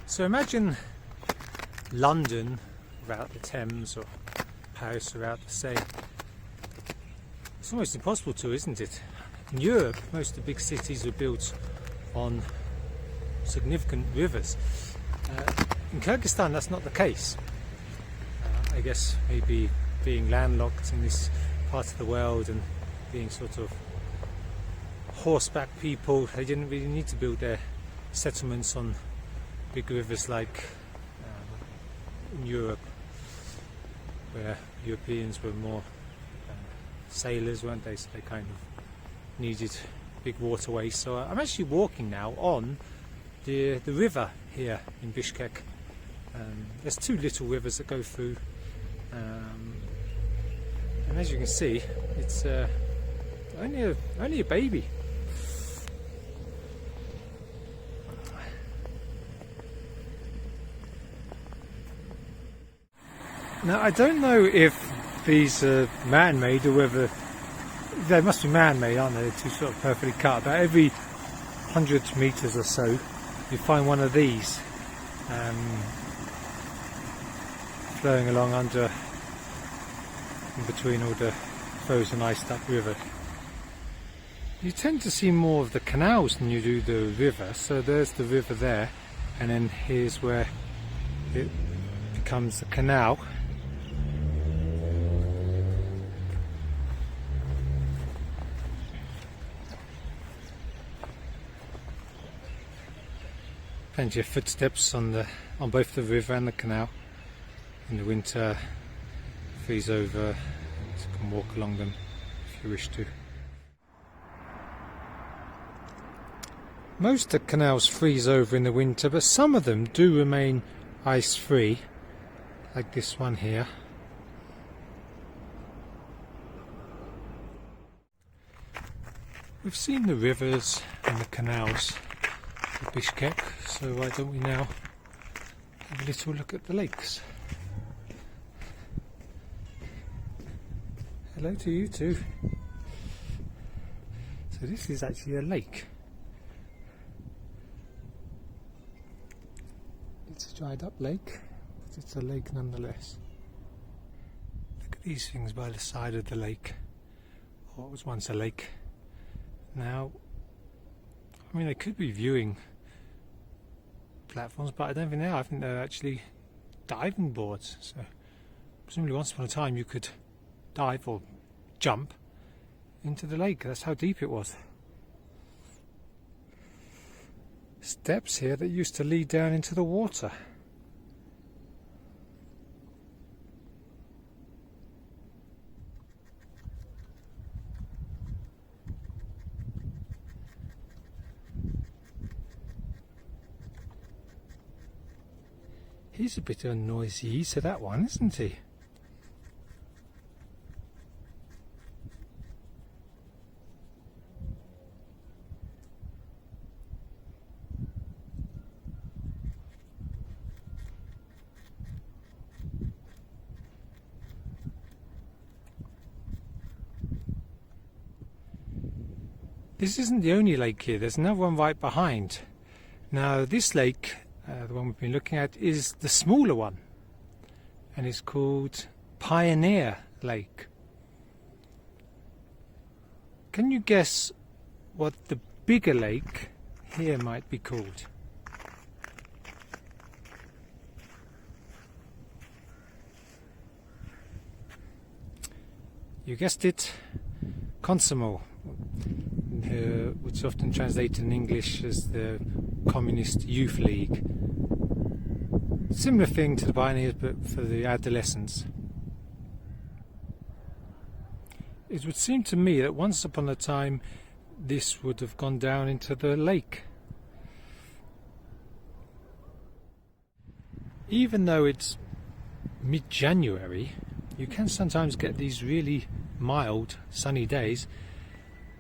So imagine London without the Thames, or Paris without the Seine. It's almost impossible to, isn't it? In Europe, most of the big cities are built on significant rivers. In Kyrgyzstan, that's not the case. I guess maybe being landlocked in this part of the world and being sort of horseback people, they didn't really need to build their settlements on big rivers like in Europe, where Europeans were more sailors, weren't they? So they kind of needed big waterways. So I'm actually walking now on the river here in Bishkek. There's two little rivers that go through, and as you can see, it's only a baby. Now I don't know if these are man-made or whether they must be man-made, aren't they? They're too sort of perfectly cut. About every 100 metres or so, you find one of these flowing along under, in between all the frozen iced up river. You tend to see more of the canals than you do the river. So there's the river there, and then here's where it becomes a canal. Plenty of footsteps on both the river and the canal. In the winter, freeze over, so you can walk along them if you wish to. Most of the canals freeze over in the winter, but some of them do remain ice free, like this one here. We've seen the rivers and the canals of Bishkek, so why don't we now have a little look at the lakes? Hello to you too. So this is actually a lake. It's a dried up lake, but it's a lake nonetheless. Look at these things by the side of the lake. What was once a lake. Now, I mean, they could be viewing platforms, but I don't think they are. I think they're actually diving boards. So presumably once upon a time you could dive or jump into the lake. That's how deep it was. Steps here that used to lead down into the water. He's a bit noisy to that one, isn't he? This isn't the only lake here, there's another one right behind. Now this lake, the one we've been looking at, is the smaller one, and it's called Pioneer Lake. Can you guess what the bigger lake here might be called? You guessed it, Komsomol, which is often translated in English as the Communist Youth League. Similar thing to the Pioneers, but for the adolescents. It would seem to me that once upon a time this would have gone down into the lake. Even though it's mid-January, you can sometimes get these really mild sunny days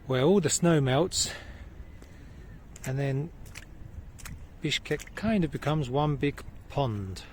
where all the snow melts and then Bishkek kind of becomes one big pond.